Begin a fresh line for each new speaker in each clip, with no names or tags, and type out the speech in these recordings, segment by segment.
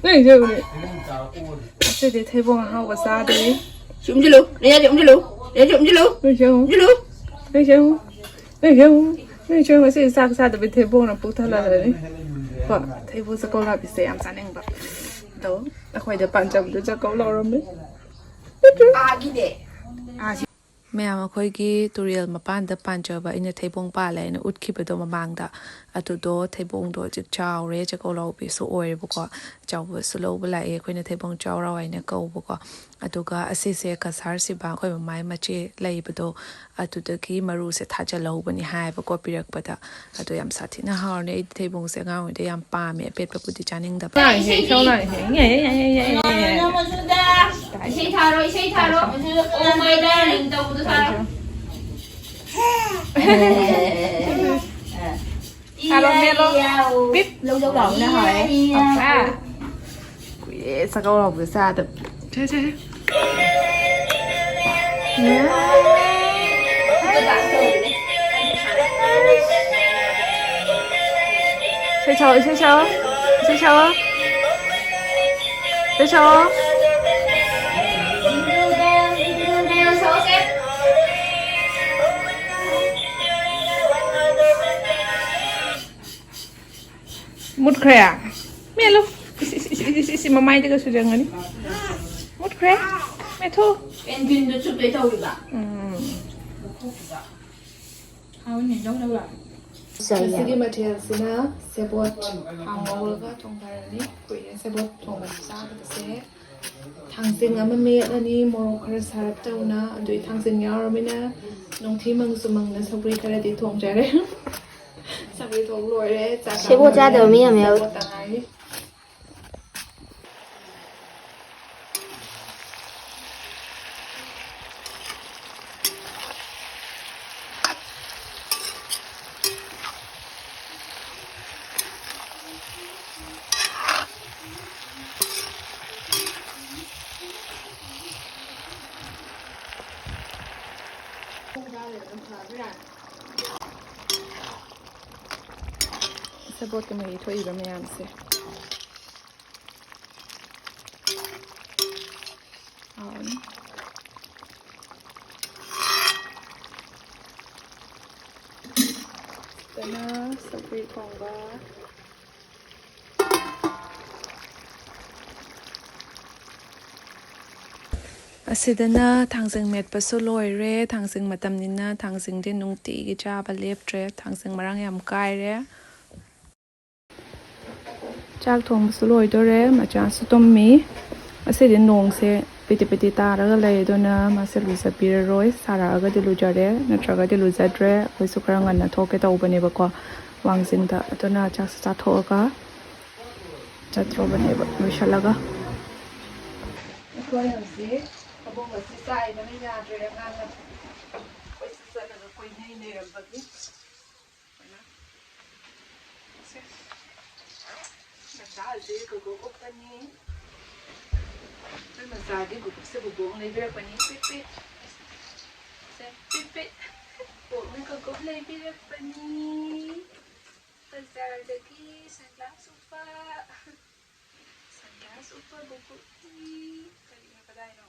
那就这得太棒了，我啥的。
Chụm chứ luôn, đi ra chụm chứ luôn, đi chụm chứ luôn,
Bây giờ,
chứ luôn.
bây giờ, bây giờ mà sẽ sao được bị thái bông là bút thật là đấy. Vợ, thái bông sẽ câu là bị xem sao nên vậy. Đó, đã khỏi được bạn chồng được cho câu lâu rồi đấy.
À cái này.
ꯃꯌꯥꯝ ꯑꯩꯈꯣꯏꯒꯤ ꯇꯨꯔꯦꯜ ꯃꯄꯥꯟꯗ ꯄꯥꯟꯖꯕ ꯑꯩꯅ ꯊꯩꯕꯣꯡ ꯄꯥꯜꯂꯦ ꯍꯥꯏꯅ ꯎꯠꯈꯤꯕꯗꯣ ꯃꯃꯥꯡꯗ ꯑꯗꯨꯗꯣ ꯊꯩꯕꯣꯡꯗꯣ ꯍꯧꯖꯤꯛ ꯆꯥꯎꯔꯦ ꯆꯥꯛꯀꯧꯂꯥꯎꯕꯤꯁꯨ ꯑꯣꯏꯔꯦꯕꯀꯣ ꯆꯥꯎꯕꯁꯨ ꯂꯧꯕ ꯂꯥꯛꯑꯦ ꯑꯩꯈꯣꯏꯅ ꯊꯩꯕꯣꯡ ꯆꯥꯎꯔꯥꯎ ꯍꯥꯏꯅ ꯀꯧꯕꯀꯣ ꯑꯗꯨꯒ ꯑꯁꯤꯁꯦ ꯀꯁꯥꯔ ꯁꯤꯕ ꯑꯩꯈꯣꯏ ꯃꯃꯥꯏ ꯃꯆꯦ ꯂꯩꯕꯗꯣ ꯑꯗꯨꯗꯒꯤ ꯃꯔꯨꯁꯦ ꯊꯥꯖꯜꯍꯧꯕꯅꯤ ꯍꯥꯏꯕꯀꯣ ꯄꯤꯔꯛꯄꯗ ꯑꯗꯣ ꯌꯥꯝ ꯁꯥꯊꯤꯅ ꯍꯥꯎꯔꯅꯤ ꯑꯩꯗꯤ ꯊꯩꯕꯣꯡꯁꯦ ꯑꯉꯥꯡ ꯑꯣꯏꯔꯤꯉꯩꯗ ꯌꯥꯝ ꯄꯥꯝꯃꯦ ꯑꯄꯦꯠꯄꯕꯨꯗꯤ ꯆꯥꯅꯤꯡꯗꯕ
Isay tharo, isay tharo. Oh my darling, tawag tharo.
Tharo melo. Bip.
Lâu lâu đầu nó hỏi.
À. Quỷ sao câu lòng từ xa được. Thế. Chơi chó. Một khỏe mẹ luôn mà may cái sự chẳng này một khỏe mẹ thôi
Em viên được chút đấy thôi được ạ.
không nhìn đâu lại cái materialsina sebot hangolga thongbarani kuya sebot thongba sa se thangsin amame ani morok khara sarap tauna adui thangsin yaramina nongthi mangsu mangna sabri khara di thongjare sabri thong loire cha
Sebot ra được mi à mèo.
sebot cái này thôi rồi mẹ ăn sẽ Tana sabri thongba
ꯑꯁꯤꯗꯅ ꯊꯥꯡꯖꯤꯡ ꯃꯦꯠꯄꯁꯨ ꯂꯣꯏꯔꯦ ꯊꯥꯡꯖꯤꯡ ꯃꯇꯝꯅꯤꯅ ꯊꯥꯡꯖꯤꯡꯗꯤ ꯅꯨꯡꯇꯤꯒꯤ ꯆꯥꯕ ꯂꯦꯞꯇ꯭ꯔꯦ ꯊꯥꯡꯖꯤꯡ ꯃꯔꯥꯡ ꯌꯥꯝ ꯀꯥꯏꯔꯦ ꯆꯥꯛ ꯊꯣꯡꯕꯁꯨ ꯂꯣꯏꯗꯣꯔꯦ ꯃꯆꯥꯁꯨ ꯇꯨꯝꯃꯤ ꯑꯁꯤꯗꯤ ꯅꯣꯡꯁꯦ ꯄꯤꯇꯤ ꯄꯤꯇꯤ ꯇꯥꯔꯒ ꯂꯩ ꯑꯗꯨꯅ ꯃꯥꯁꯦ ꯂꯨꯖꯕꯤꯔꯔꯣꯏ ꯁꯥꯔꯛꯑꯒꯗꯤ ꯂꯨꯖꯔꯦ ꯅꯠꯇ꯭ꯔꯒꯗꯤ ꯂꯨꯖꯗ꯭ꯔꯦ ꯑꯩꯈꯣꯏꯁꯨ ꯈꯔ ꯉꯟꯅ ꯊꯣꯛꯀꯦ ꯇꯧꯕꯅꯦꯕꯀꯣ ꯋꯥꯡꯖꯤꯡꯗ ꯑꯗꯨꯅ ꯆꯥꯛꯁꯨ ꯆꯥꯊꯣꯛꯑꯒ ꯆꯠꯇ꯭ꯔꯣꯕꯅꯦꯕ ꯂꯣꯏꯁꯤꯜꯂꯒ
ꯑꯩꯈꯣꯏ ꯍꯧꯖꯤꯛ ꯊꯕꯛ ꯑꯁꯤ ꯆꯥꯏꯕꯅ ꯌꯥꯗ꯭ꯔꯦ ꯑꯉꯥꯡꯅ ꯑꯩꯈꯣꯏꯁꯨ ꯆꯠꯂꯒ ꯀꯣꯏꯅꯩ ꯂꯩꯔꯝꯕꯒꯤ ꯃꯆꯥꯁꯦ ꯒꯨꯒꯨ ꯎꯞꯄꯅꯤ ꯑꯩꯈꯣꯏ ꯃꯆꯥꯒꯤ ꯒꯨꯒꯨꯞꯁꯦ ꯕꯨꯕꯣꯛ ꯂꯩꯕꯤꯔꯛꯄꯅꯤ ꯄꯤꯠ ꯕꯣꯛꯅ ꯒꯨꯒꯨꯞ ꯂꯩꯕꯤꯔꯛꯄꯅꯤ ꯕꯖꯥꯔꯗꯒꯤ ꯁꯟꯒ꯭ꯂꯥꯁ ꯎꯞꯄ ꯕꯨꯕꯣꯛꯅꯤ ꯀꯔꯤꯅꯣ ꯀꯗꯥꯏꯅꯣ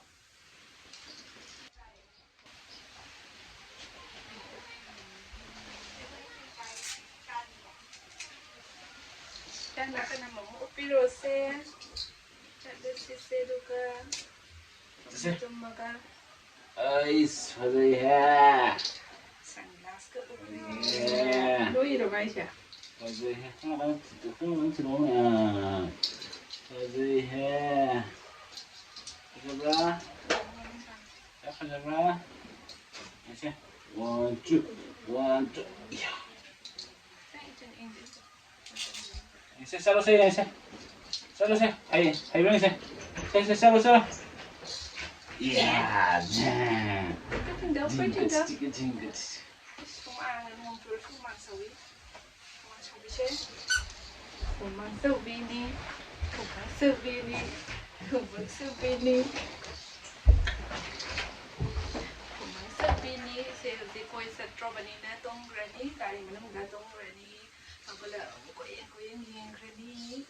Kana mama upirose chadesise duka tumaga
Ais fazei ha.
sunglass ka upni loiro gaisha
Fazei ha. Não tirou minha. Fazei ha. Fazer já fazer lá. Esse 1 2 1 2 yeah. Ese salo se ese. Salo se. Aí vem esse. Esse salo. Yeah.
Tinggal
Good.
Kumaangan mong tulad kumasawi. Kumasawi siya. Kumasawi ni. Siya di ko sa trobani na tong granny. Kari mo nang gatong granny. Ang pala, kuyen yeng granny.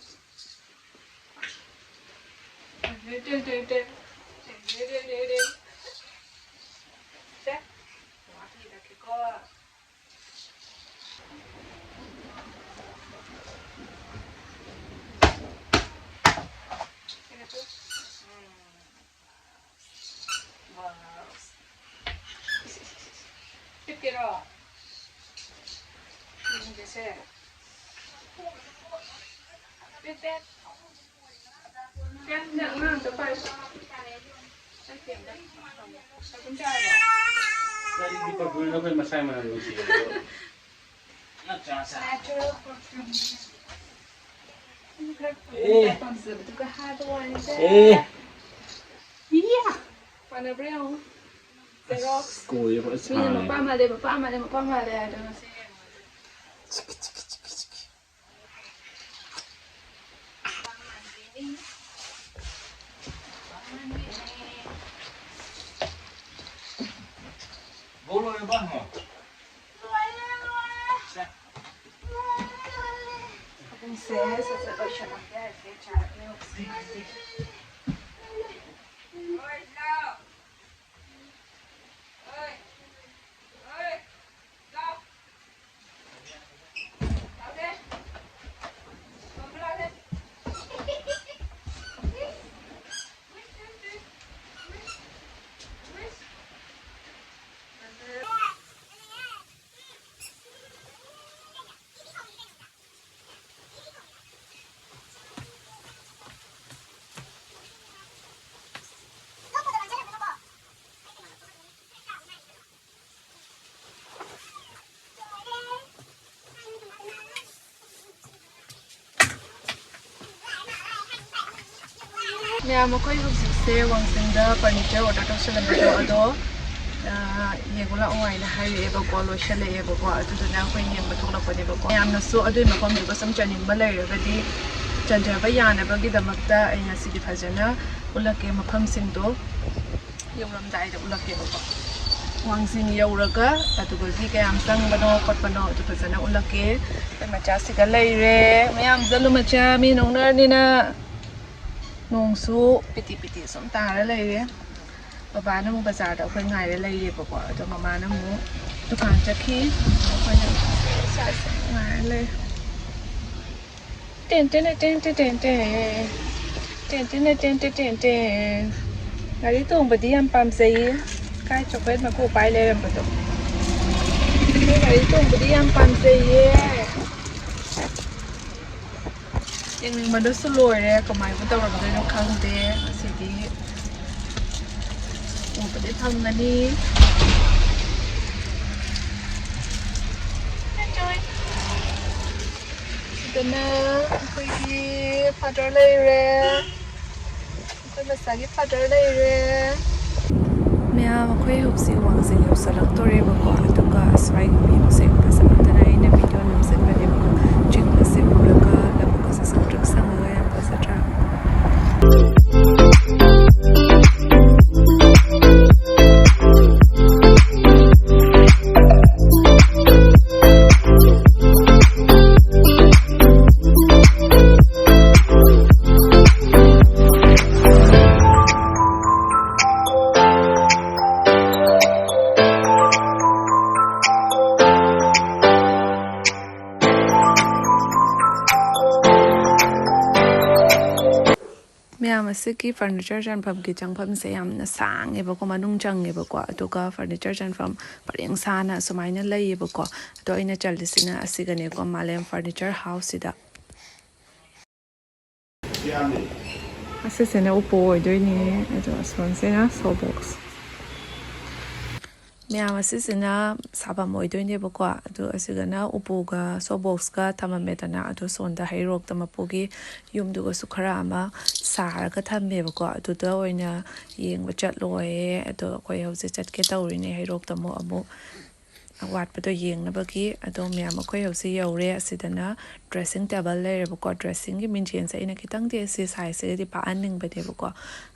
ꯃꯌꯥꯝ ꯑꯩꯈꯣꯏ ꯍꯧꯖꯤꯛꯁꯦ ꯋꯥꯡꯖꯤꯡꯗ furniture order ꯇꯧꯁꯜꯂꯝꯕꯗꯣ ꯑꯗꯣ ꯌꯦꯡꯉꯨ ꯂꯥꯛꯑꯣ ꯍꯥꯏꯅ ꯍꯥꯏꯔꯛꯑꯦꯕꯀꯣ ꯂꯣꯏꯁꯜꯂꯛꯑꯦꯕꯀꯣ ꯑꯗꯨꯗꯨꯅ ꯑꯩꯈꯣꯏ ꯌꯦꯡꯕ ꯊꯣꯛꯂꯛꯄꯅꯦꯕꯀꯣ ꯃꯌꯥꯝꯅꯁꯨ ꯑꯗꯨꯏ ꯃꯐꯝꯗꯨꯒ ꯁꯨꯝ ꯆꯠꯅꯤꯡꯕ ꯂꯩꯔꯒꯗꯤ ꯆꯟꯖꯕ ꯌꯥꯅꯕꯒꯤꯗꯃꯛꯇ ꯑꯩ ꯉꯁꯤꯗꯤ ꯐꯖꯅ ꯎꯠꯂꯛꯀꯦ ꯃꯐꯝꯁꯤꯡꯗꯣ ꯌꯧꯔꯝꯗꯥꯏꯗ ꯎꯠꯂꯛꯀꯦꯕꯀꯣ ꯋꯥꯡꯖꯤꯡ ꯌꯧꯔꯒ ꯑꯗꯨꯒꯗꯤ ꯀꯌꯥꯝ ꯆꯪꯕꯅꯣ ꯈꯣꯠꯄꯅꯣ ꯑꯗꯨ ꯐꯖꯅ ꯎꯠꯂꯛꯀꯦ ꯑꯩꯈꯣꯏ ꯃꯆꯥꯁꯤꯒ ꯂꯩꯔꯦ ꯃꯌꯥꯝ ꯆꯠꯂꯨ ꯃꯆꯥ ꯃꯤ ꯅꯣꯡꯅꯔꯅꯤꯅ ꯅꯣꯡꯁꯨ ꯄꯤꯇꯤ ꯄꯤꯇꯤ ꯁꯨꯝ ꯇꯥꯔ ꯂꯩꯔꯦ ꯕꯕꯥꯅ ꯑꯃꯨꯛ ꯕꯖꯥꯔꯗ ꯑꯩꯈꯣꯏ ꯉꯥꯏꯔ ꯂꯩꯔꯦꯕꯀꯣ ꯑꯗꯣ ꯃꯃꯥꯅ ꯑꯃꯨꯛ ꯗꯨꯀꯥꯟ ꯆꯠꯈꯤ ꯑꯩꯈꯣꯏꯅ ꯉꯥꯏꯔ ꯂꯩ ten ten ten ten ten ten ten ten ten ten ten ꯒꯥꯔꯤ ꯇꯣꯡꯕꯗꯤ ꯌꯥꯝ ꯄꯥꯝꯖꯩꯌꯦ ꯀꯥꯏ ꯆꯣꯀ꯭ꯂꯦꯠ ꯃꯀꯨ ꯄꯥꯏ ꯂꯩꯔꯝꯕꯗꯣ ꯒꯥꯔꯤ ꯇꯣꯡꯕꯗꯤ ꯌꯥꯝ ꯄꯥꯝꯖꯩꯌꯦ ꯌꯦꯡꯅꯤꯡꯕꯗꯁꯨ ꯂꯣꯏꯔꯦ ꯀꯃꯥꯏꯅ ꯇꯧꯔꯝꯗꯣꯏꯅꯣ ꯈꯪꯗꯦ ꯉꯁꯤꯗꯤ ꯎꯕꯗꯤ ꯐꯪꯒꯅꯤ ꯁꯤꯗꯅ ꯑꯩꯈꯣꯏꯒꯤ ꯐꯥꯗꯔ ꯂꯩꯔꯦ ꯑꯩꯈꯣꯏ ꯃꯆꯥꯒꯤ ꯐꯥꯗꯔ ꯂꯩꯔꯦ ꯃꯌꯥꯝ ꯑꯩꯈꯣꯏ ꯍꯧꯖꯤꯛ ꯋꯥꯡꯖꯤꯡ ꯌꯧꯁꯜꯂꯛꯇꯣꯔꯦꯕꯀꯣ ꯑꯗꯨꯒ ꯑꯁ꯭ꯋꯥꯏꯒꯤ ꯚ꯭ꯌꯨꯁꯦ ꯐꯖꯃꯟꯗꯅ ꯑꯩꯅ ꯚꯤꯗꯤꯑꯣ ꯅꯝꯖꯟꯕꯅꯦꯕꯀꯣ ꯆꯤꯡꯒꯁꯦ ꯎꯔꯒ ꯂꯧꯕꯨꯛꯀꯁꯦ ꯁꯪꯇ꯭ꯔꯤꯛ ꯁꯪꯉꯒ ꯌꯥꯝ ꯐꯖꯗ꯭ꯔꯥ ꯃꯌꯥꯝ ꯑꯁꯤꯒꯤ ꯐꯔꯅꯤꯆꯔ ꯆꯟꯐꯝꯒꯤ ꯆꯪꯐꯝꯁꯦ ꯌꯥꯝꯅ ꯁꯥꯡꯉꯦꯕꯀꯣ ꯃꯅꯨꯡ ꯆꯪꯉꯦꯕꯀꯣ ꯑꯗꯨꯒ ꯐꯔꯅꯤꯆꯔ ꯆꯟꯐꯝ ꯄꯔꯦꯡ ꯁꯥꯅ ꯁꯨꯃꯥꯏꯅ ꯂꯩꯌꯦꯕꯀꯣ ꯑꯗꯣ ꯑꯩꯅ ꯆꯜꯂꯤꯁꯤꯅ ꯑꯁꯤꯒꯅꯦꯀꯣ ꯃꯥꯂꯦꯝ ꯐꯔꯅꯤꯆꯔ ꯍꯥꯎꯁꯁꯤꯗ ꯑꯁꯤꯁꯤꯅ ꯎꯄꯨ ꯑꯣꯏꯗꯣꯏꯅꯦ ꯑꯗꯣ ꯑꯁꯣꯝꯁꯤꯅ ꯁꯣꯕꯣꯛꯁ ꯃꯌꯥꯝ ꯑꯁꯤꯁꯤꯅ ꯁꯥꯐꯝ ꯑꯣꯏꯗꯣꯏꯅꯦꯕꯀꯣ ꯑꯗꯣ ꯑꯁꯤꯒꯅ ꯎꯄꯨꯒ ꯁꯣꯕꯣꯛꯁꯀ ꯊꯝꯃꯝꯃꯦꯗꯅ ꯑꯗꯣ ꯁꯣꯝꯗ ꯍꯩꯔꯣꯛꯇ ꯃꯄꯨꯒꯤ ꯌꯨꯝꯗꯨꯒꯁꯨ ꯈꯔ ꯑꯃ ꯁꯥꯔꯒ ꯊꯝꯃꯦꯕꯀோ ꯑꯗꯨꯗ ꯑꯣꯏꯅ ꯌꯦꯡꯕ ꯆꯠꯂꯣꯏꯌꯦ ꯑꯗꯣ ꯑꯩꯈꯣꯏ ꯍꯧꯖꯤꯛ ꯆꯠꯀꯦ ꯇꯧꯔꯤꯅꯦ ꯍꯩꯔꯣꯛꯇ ꯑꯃꯨꯛ ꯑꯋꯥꯠꯄꯗꯣ ꯌꯦꯡꯅꯕꯒꯤ ꯑꯗꯣ ꯃꯌꯥꯝ ꯑꯩꯈꯣꯏ ꯍꯧꯖꯤꯛ ꯌꯧꯔꯦ ꯑꯁꯤꯗꯅ ꯗ꯭ꯔꯦꯁꯤꯡ ꯇꯦꯕꯜ ꯂꯩꯔꯦꯕꯀꯣ ꯗ꯭ꯔꯦꯁꯤꯡꯒꯤ ꯃꯤꯡꯖꯦꯜꯁꯦ ꯑꯩꯅ ꯈꯤꯇꯪꯗꯤ ꯑꯁꯤ ꯁꯥꯏꯖꯁꯤꯒꯗꯤ ꯄꯥꯛꯍꯟꯅꯤꯡꯕꯅꯦꯕꯀꯣ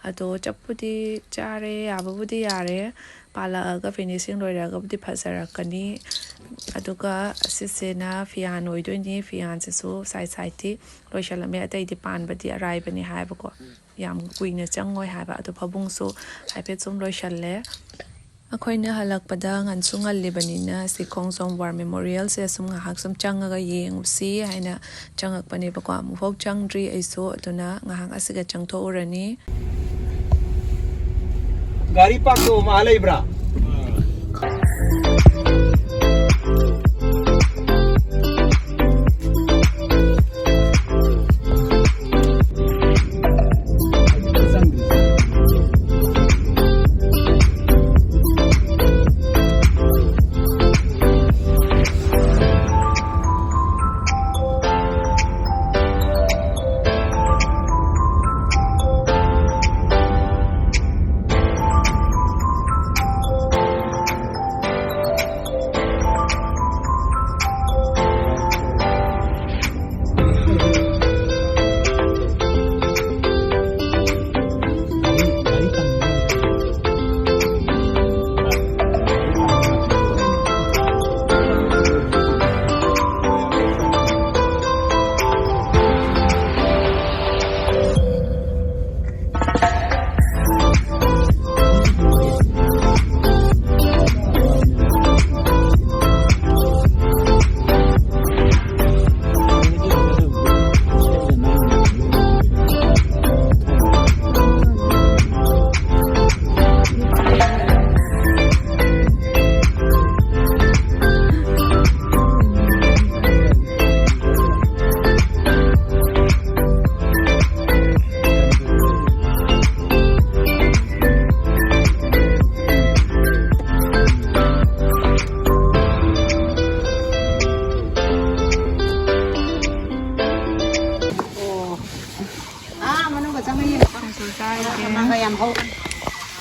ꯑꯗꯣ ꯆꯞꯄꯨꯗꯤ ꯆꯥꯔꯦ ꯌꯥꯕꯕꯨꯗꯤ ꯌꯥꯔꯦ ꯄꯥꯜꯂꯛꯑꯒ ꯐꯤꯅꯤꯁꯤꯡ ꯂꯣꯏꯔꯒꯕꯨꯗꯤ ꯐꯖꯔꯛꯀꯅꯤ ꯑꯗꯨꯒ ꯑꯁꯤꯁꯤꯅ ꯐꯤꯌꯥꯟ ꯑꯣꯏꯗꯣꯏꯅꯤ ꯐꯤꯌꯥꯟꯁꯤꯁꯨ ꯁꯥꯏꯗꯇꯤ ꯂꯣꯏꯁꯤꯜꯂꯝꯃꯦ ꯑꯇꯩꯗꯤ ꯄꯥꯟꯕꯗꯤ ꯑꯔꯥꯏꯕꯅꯤ ꯍꯥꯏꯕꯀꯣ ꯌꯥꯝ ꯀꯨꯏꯅ ꯆꯪꯉꯣꯏ ꯍꯥꯏꯕ ꯑꯗꯣ ꯐꯕꯨꯡꯁꯨ ꯍꯥꯏꯐꯦꯠ ꯁꯨꯝ ꯂꯣꯏꯁꯜꯂꯦ ꯑꯩꯈꯣꯏꯅ ꯍꯜꯂꯛꯄꯗ ꯉꯟꯁꯨ ꯉꯜꯂꯤꯕꯅꯤꯅ ꯁꯤ ꯈꯣꯡꯖꯣꯝ ꯋꯥꯔ ꯃꯦꯃꯣꯔꯤꯌꯦꯜꯁꯦ ꯁꯨꯝ ꯉꯥꯏꯍꯥꯛ ꯁꯨꯝ ꯆꯪꯉꯒ ꯌꯦꯡꯉꯨꯁꯤ ꯍꯥꯏꯅ ꯆꯪꯉꯛꯄꯅꯦꯕꯀꯣ ꯑꯃꯨꯛꯐꯥꯎ ꯆꯪꯗ꯭ꯔꯤ ꯑꯩꯁꯨ ꯑꯗꯨꯅ ꯉꯥꯏꯍꯥꯛ ꯑꯁꯤꯒ ꯆꯪꯊꯣꯛꯎꯔꯅꯤ
ꯒꯥꯔꯤ ꯄꯥꯔꯛ ꯇꯧꯕ ꯃꯥ ꯂꯩꯕ꯭ꯔꯥ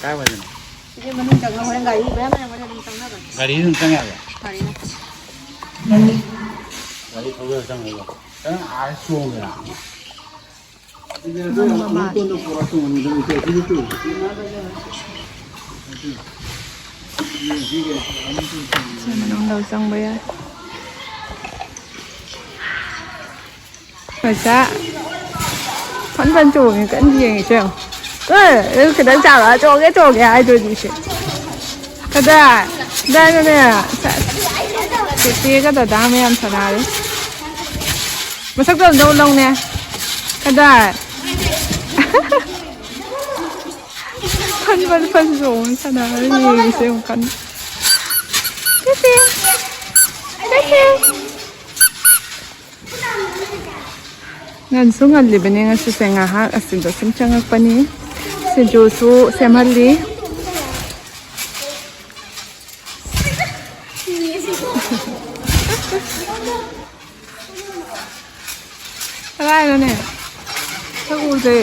काय वाजन
이제 문은 잠가 버린 거 아니고 왜냐면 우리는 잠가 봐.
गाडी는 चांगला
다리는.
गाडी थोडं चांगलं कारण आज सोंगला 이제 또 보라서 오는 거 이제 이거
đâu xong bây giờ rồi sao phấn dân chủ thì cái gì vậy chứ cái đó chào là cho cái ai rồi gì chứ cái đó đây này thì cái đó đam em thật là đấy mà sắc đâu đâu lông nè cái đó phân rồi thật là gì xem phân ngan su ngan libani nga su senga ha asin do sim changak pani sin jo su semali Alai rồi nè sao u gì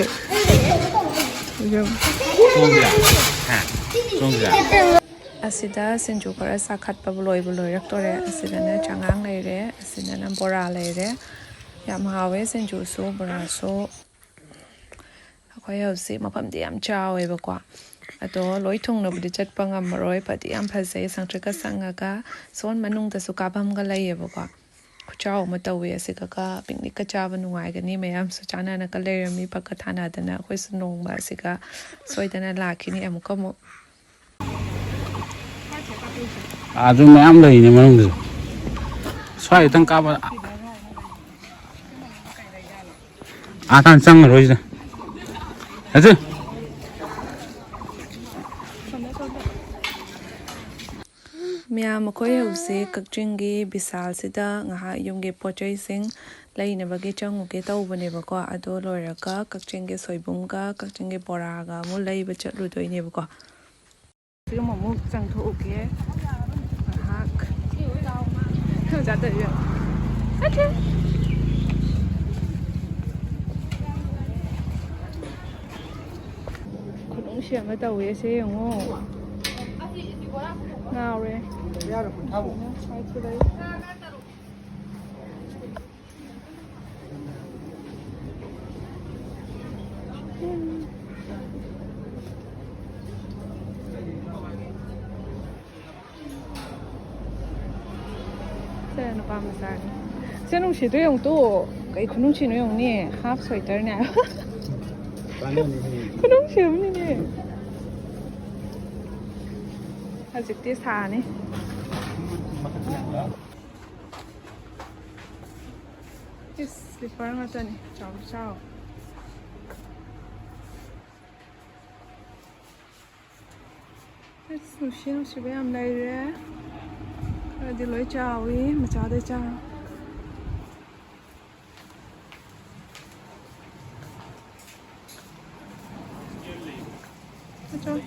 सोंगला
asida sinju kara sakhat pa buloi rak tore asida na changang leire asida na bora leire yam hawe sinju su bora su akhoi hausi mafamdi yam chawe ba kwa ato loi thung na budi chatpa ngamaroi pati yam phasei sangtrika sangaga son manung da su kabam ga laiye ba kwa khuchao ma tawe asika ka picnic ka chaba nuai ga ni mayam su chana na ka leirami pa ka thana dana akhoi su nong ma asika soidana lakhini amuka mo
아주 매암 레이네 뭐는 swai tang ka ba tan sang rồi rồi 아주
Miyam akhoi hausi Kakching Vishal sida ngaha yumge pochai sing lainabagi changuge tawbane bako ado loiraga Kakching soibumga Kakching boraga mu laiba chatludoine bako siga mu changthoke ngahak ja da yo okay khudong siam ma tawe se yango ngaure
야를 타고.
Saya nak paham besar ni. Saya nung si tu yang tu, kai kunung si yang ni half sweater ni. Kunung si ni. Asyik dia sah ni. Yes, slipper macam ni, caw. Yes, nusi bayam lai re. Di lối chào ý mà chào đây chào cho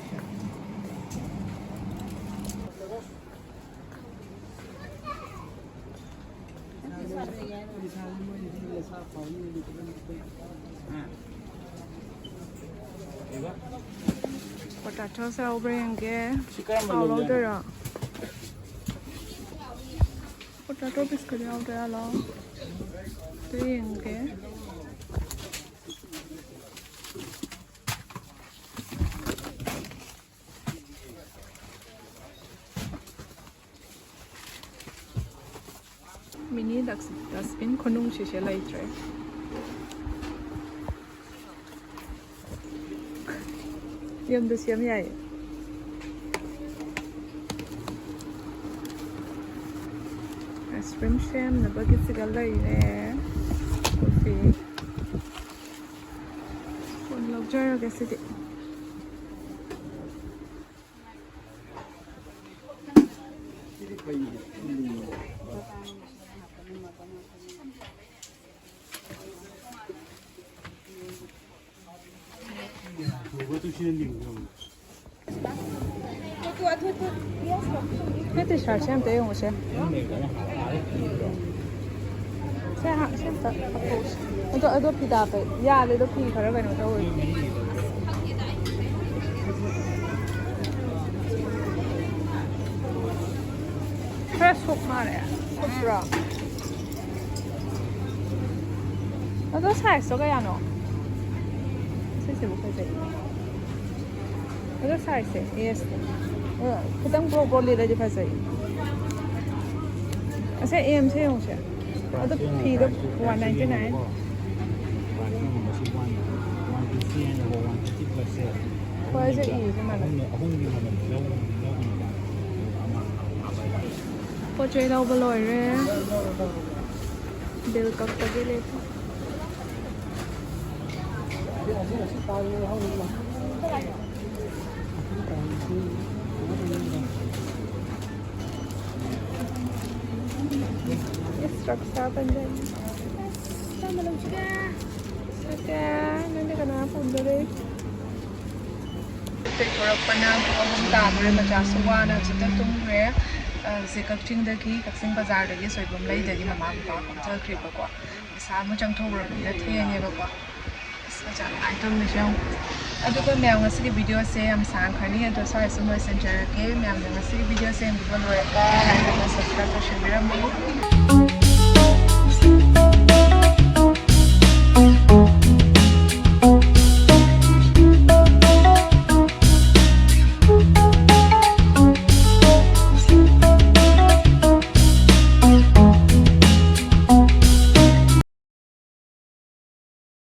potato sao bring ke sao lâu đây rồi potato biscuit out there lo tuyên ke mini dustbin konung shisha lai tre yam da siam yai ice cream sham na bagit sigal lai ne coffee kon log jar ga sidi Itu siapa yang用些？现在我都皮大杯，呀，你都皮可能为什么都会？这熟嘛嘞？不是啊？我都菜熟个样喏，这是不会这个。我都菜些，yes。Kadang broccoli dah jadi pasai. Asal AM saya yang saya. Ada pi tu 199. Kau aja ini mana? Kau cai lau beloi re. Bil kau tadi le. Yes, truck stop and then. Sama lang siya. Saka, nanti ka na punta rin. Korok pa na ang tagre majasuwa na sa tung re. Si Kakching dagi, Kakching Bazar dagi, so ibang lay dagi mama ko pa sa trip ko. Sa mo chang thong ro na thiya niya ko. Sa jang item ni siya. Aduga miyang ngasi video se am sang khani ado sa SMS Messenger ke miyang ngasi video se am bol re ka like subscribe share mo